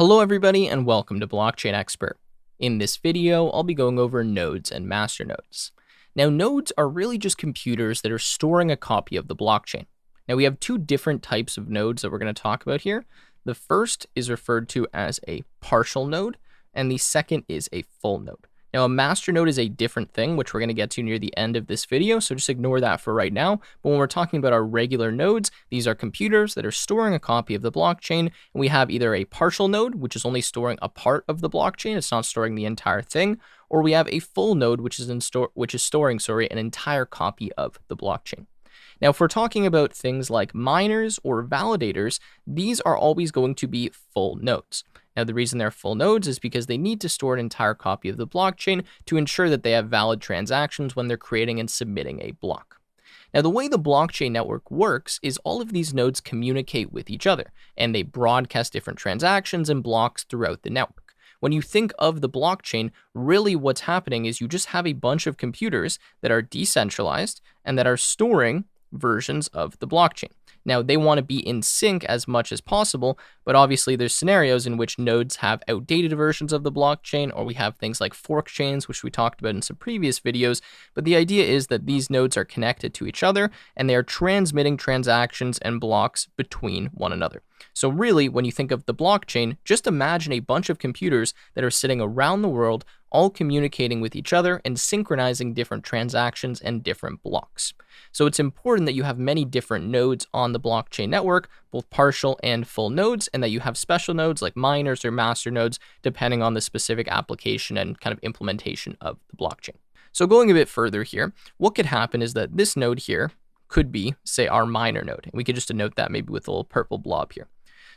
Hello everybody and welcome to Blockchain Expert. In this video, I'll be going over nodes and masternodes. Now, nodes are really just computers that are storing a copy of the blockchain. Now, we have two different types of nodes that we're going to talk about here. The first is referred to as a partial node, and the second is a full node. Now, a masternode is a different thing, which we're going to get to near the end of this video, so just ignore that for right now. But when we're talking about our regular nodes, these are computers that are storing a copy of the blockchain, and we have either a partial node, which is only storing a part of the blockchain, it's not storing the entire thing, or we have a full node, which is storing an entire copy of the blockchain. Now, if we're talking about things like miners or validators, these are always going to be full nodes. Now, the reason they're full nodes is because they need to store an entire copy of the blockchain to ensure that they have valid transactions when they're creating and submitting a block. Now, the way the blockchain network works is all of these nodes communicate with each other, and they broadcast different transactions and blocks throughout the network. When you think of the blockchain, really what's happening is you just have a bunch of computers that are decentralized and that are storing versions of the blockchain. Now, they want to be in sync as much as possible, but obviously there's scenarios in which nodes have outdated versions of the blockchain, or we have things like fork chains, which we talked about in some previous videos. But the idea is that these nodes are connected to each other, and they are transmitting transactions and blocks between one another. So really, when you think of the blockchain, just imagine a bunch of computers that are sitting around the world, all communicating with each other and synchronizing different transactions and different blocks. So it's important that you have many different nodes on the blockchain network, both partial and full nodes, and that you have special nodes like miners or masternodes, depending on the specific application and kind of implementation of the blockchain. So going a bit further here, what could happen is that this node here could be, say, our miner node. And we could just denote that maybe with a little purple blob here.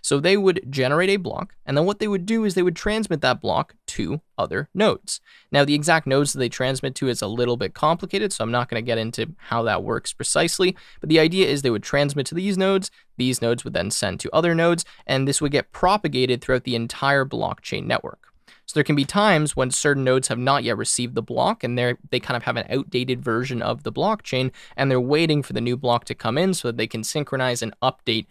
So they would generate a block, and then what they would do is they would transmit that block to other nodes. Now, the exact nodes that they transmit to is a little bit complicated, so I'm not going to get into how that works precisely, but the idea is they would transmit to these nodes would then send to other nodes, and this would get propagated throughout the entire blockchain network. So there can be times when certain nodes have not yet received the block, and they kind of have an outdated version of the blockchain, and they're waiting for the new block to come in so that they can synchronize and update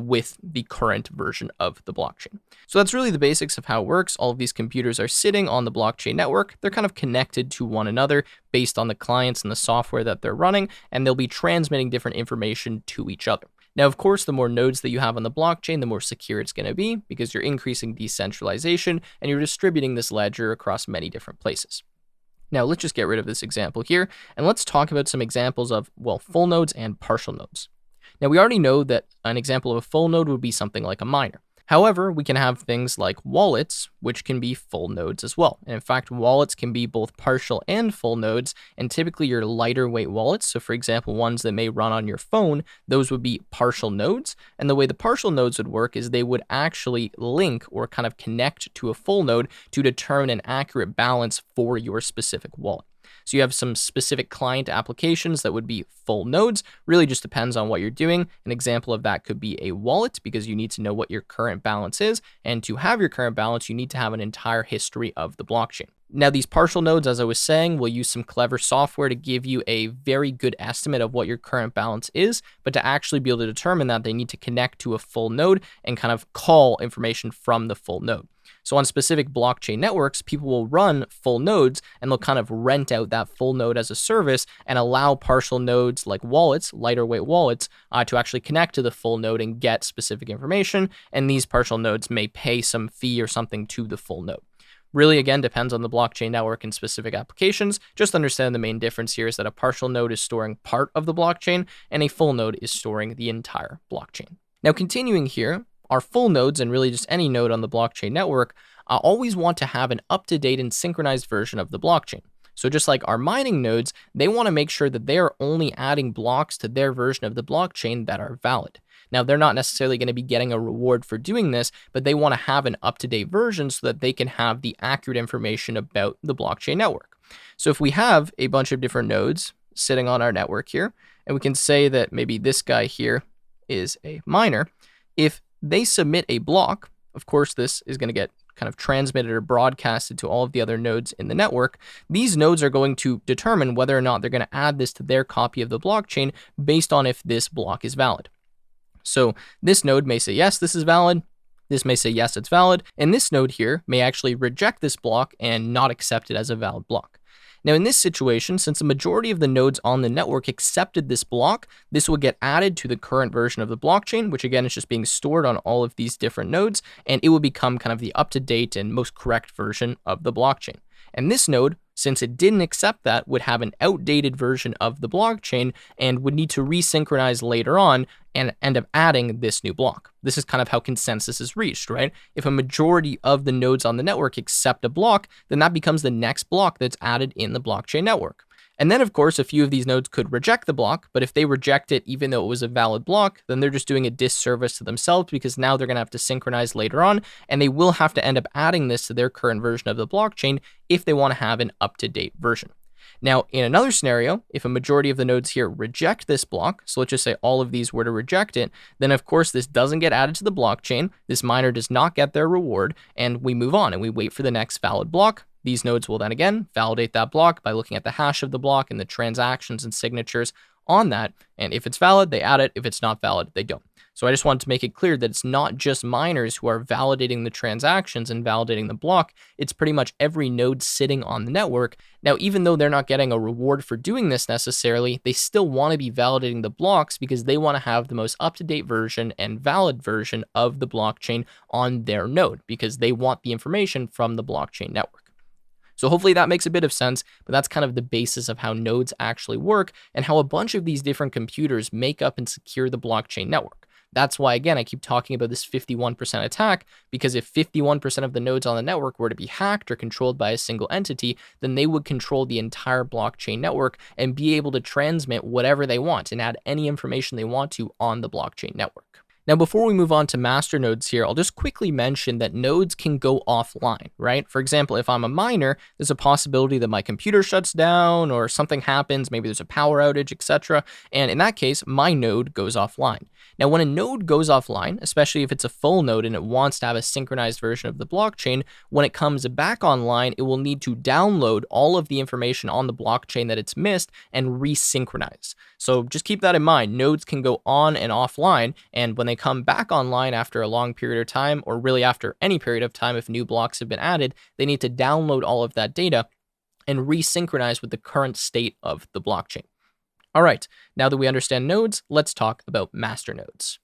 with the current version of the blockchain. So that's really the basics of how it works. All of these computers are sitting on the blockchain network. They're kind of connected to one another based on the clients and the software that they're running, and they'll be transmitting different information to each other. Now, of course, the more nodes that you have on the blockchain, the more secure it's going to be because you're increasing decentralization and you're distributing this ledger across many different places. Now, let's just get rid of this example here, and let's talk about some examples of, well, full nodes and partial nodes. Now, we already know that an example of a full node would be something like a miner. However, we can have things like wallets, which can be full nodes as well. And in fact, wallets can be both partial and full nodes, and typically your lighter weight wallets, so for example, ones that may run on your phone, those would be partial nodes. And the way the partial nodes would work is they would actually link or kind of connect to a full node to determine an accurate balance for your specific wallet. So you have some specific client applications that would be full nodes. Really just depends on what you're doing. An example of that could be a wallet because you need to know what your current balance is. And to have your current balance, you need to have an entire history of the blockchain. Now, these partial nodes, as I was saying, will use some clever software to give you a very good estimate of what your current balance is, but to actually be able to determine that, they need to connect to a full node and kind of call information from the full node. So on specific blockchain networks, people will run full nodes and they'll kind of rent out that full node as a service and allow partial nodes like wallets, lighter weight wallets, to actually connect to the full node and get specific information. And these partial nodes may pay some fee or something to the full node. Really, again, depends on the blockchain network and specific applications. Just understand the main difference here is that a partial node is storing part of the blockchain and a full node is storing the entire blockchain. Now, continuing here, our full nodes, and really just any node on the blockchain network, always want to have an up-to-date and synchronized version of the blockchain. So just like our mining nodes, they want to make sure that they are only adding blocks to their version of the blockchain that are valid. Now, they're not necessarily going to be getting a reward for doing this, but they want to have an up-to-date version so that they can have the accurate information about the blockchain network. So if we have a bunch of different nodes sitting on our network here, and we can say that maybe this guy here is a miner, if they submit a block, of course, this is going to get kind of transmitted or broadcasted to all of the other nodes in the network. These nodes are going to determine whether or not they're going to add this to their copy of the blockchain based on if this block is valid. So this node may say, yes, this is valid. This may say, yes, it's valid, and this node here may actually reject this block and not accept it as a valid block. Now, in this situation, since the majority of the nodes on the network accepted this block, this would get added to the current version of the blockchain, which again is just being stored on all of these different nodes, and it will become kind of the up-to-date and most correct version of the blockchain. And this node, since it didn't accept that, would have an outdated version of the blockchain and would need to resynchronize later on and end up adding this new block. This is kind of how consensus is reached, right? If a majority of the nodes on the network accept a block, then that becomes the next block that's added in the blockchain network. And then, of course, a few of these nodes could reject the block, but if they reject it even though it was a valid block, then they're just doing a disservice to themselves because now they're going to have to synchronize later on, and they will have to end up adding this to their current version of the blockchain if they want to have an up-to-date version. Now, in another scenario, if a majority of the nodes here reject this block, so let's just say all of these were to reject it, then of course this doesn't get added to the blockchain, this miner does not get their reward, and we move on and we wait for the next valid block. These nodes will then again validate that block by looking at the hash of the block and the transactions and signatures on that, and if it's valid, they add it. If it's not valid, they don't. So I just wanted to make it clear that it's not just miners who are validating the transactions and validating the block. It's pretty much every node sitting on the network. Now, even though they're not getting a reward for doing this necessarily, they still want to be validating the blocks because they want to have the most up-to-date version and valid version of the blockchain on their node because they want the information from the blockchain network. So hopefully that makes a bit of sense, but that's kind of the basis of how nodes actually work and how a bunch of these different computers make up and secure the blockchain network. That's why, again, I keep talking about this 51% attack, because if 51% of the nodes on the network were to be hacked or controlled by a single entity, then they would control the entire blockchain network and be able to transmit whatever they want and add any information they want to on the blockchain network. Now, before we move on to masternodes here, I'll just quickly mention that nodes can go offline, right? For example, if I'm a miner, there's a possibility that my computer shuts down or something happens, maybe there's a power outage, etc. And in that case, my node goes offline. Now, when a node goes offline, especially if it's a full node and it wants to have a synchronized version of the blockchain, when it comes back online, it will need to download all of the information on the blockchain that it's missed and resynchronize. So just keep that in mind. Nodes can go on and offline, and when they come back online after a long period of time, or really after any period of time if new blocks have been added, they need to download all of that data and resynchronize with the current state of the blockchain. All right, now that we understand nodes, let's talk about masternodes.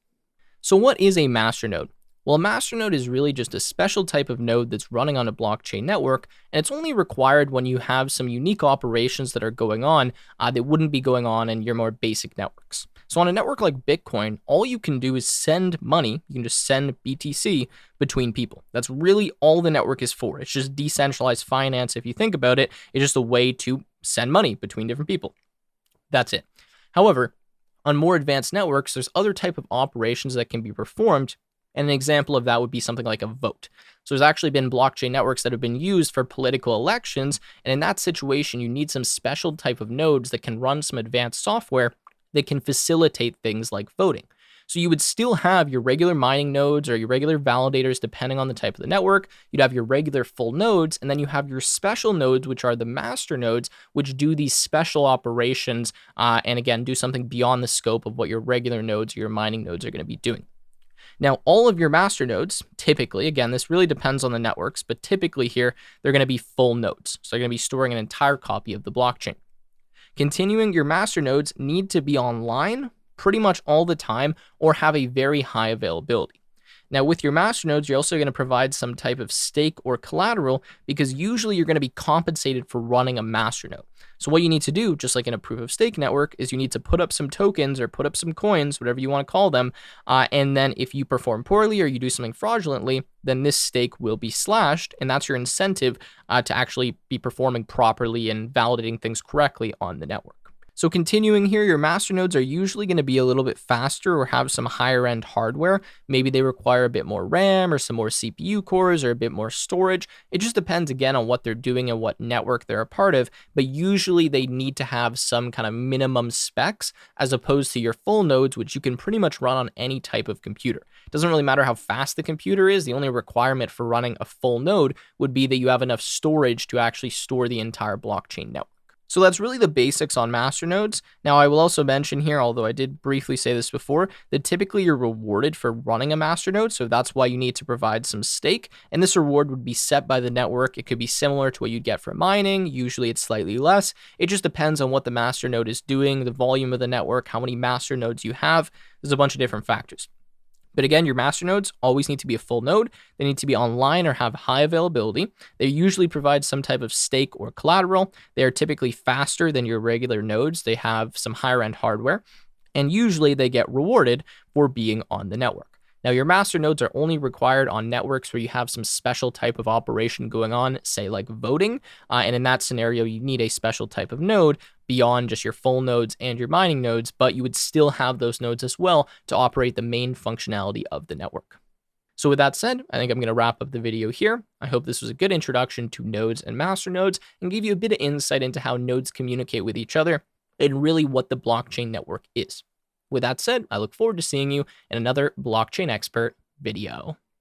So what is a masternode? Well, a masternode is really just a special type of node that's running on a blockchain network, and it's only required when you have some unique operations that are going on that wouldn't be going on in your more basic networks. So on a network like Bitcoin, all you can do is send money. You can just send BTC between people. That's really all the network is for. It's just decentralized finance. If you think about it, it's just a way to send money between different people. That's it. However, on more advanced networks, there's other type of operations that can be performed, and an example of that would be something like a vote. So there's actually been blockchain networks that have been used for political elections, and in that situation, you need some special type of nodes that can run some advanced software that can facilitate things like voting. So you would still have your regular mining nodes or your regular validators, depending on the type of the network. You'd have your regular full nodes, and then you have your special nodes, which are the master nodes, which do these special operations, and again, do something beyond the scope of what your regular nodes or your mining nodes are going to be doing. Now, all of your master nodes, typically, again, this really depends on the networks, but typically here, they're going to be full nodes. So they're going to be storing an entire copy of the blockchain. Continuing, your master nodes need to be online pretty much all the time or have a very high availability. Now, with your masternodes, you're also going to provide some type of stake or collateral because usually you're going to be compensated for running a masternode. So what you need to do, just like in a proof of stake network, is you need to put up some tokens or put up some coins, whatever you want to call them, and then if you perform poorly or you do something fraudulently, then this stake will be slashed, and that's your incentive to actually be performing properly and validating things correctly on the network. So continuing here, your masternodes are usually going to be a little bit faster or have some higher end hardware. Maybe they require a bit more RAM or some more CPU cores or a bit more storage. It just depends again on what they're doing and what network they're a part of, but usually they need to have some kind of minimum specs as opposed to your full nodes, which you can pretty much run on any type of computer. It doesn't really matter how fast the computer is. The only requirement for running a full node would be that you have enough storage to actually store the entire blockchain network. So that's really the basics on masternodes. Now, I will also mention here, although I did briefly say this before, that typically you're rewarded for running a masternode, so that's why you need to provide some stake, and this reward would be set by the network. It could be similar to what you'd get for mining. Usually it's slightly less. It just depends on what the masternode is doing, the volume of the network, how many masternodes you have. There's a bunch of different factors. But again, your masternodes always need to be a full node. They need to be online or have high availability. They usually provide some type of stake or collateral. They are typically faster than your regular nodes. They have some higher end hardware, and usually they get rewarded for being on the network. Now, your masternodes are only required on networks where you have some special type of operation going on, say like voting. And in that scenario, you need a special type of node beyond just your full nodes and your mining nodes, but you would still have those nodes as well to operate the main functionality of the network. So with that said, I think I'm going to wrap up the video here. I hope this was a good introduction to nodes and masternodes and give you a bit of insight into how nodes communicate with each other and really what the blockchain network is. With that said, I look forward to seeing you in another Blockchain Expert video.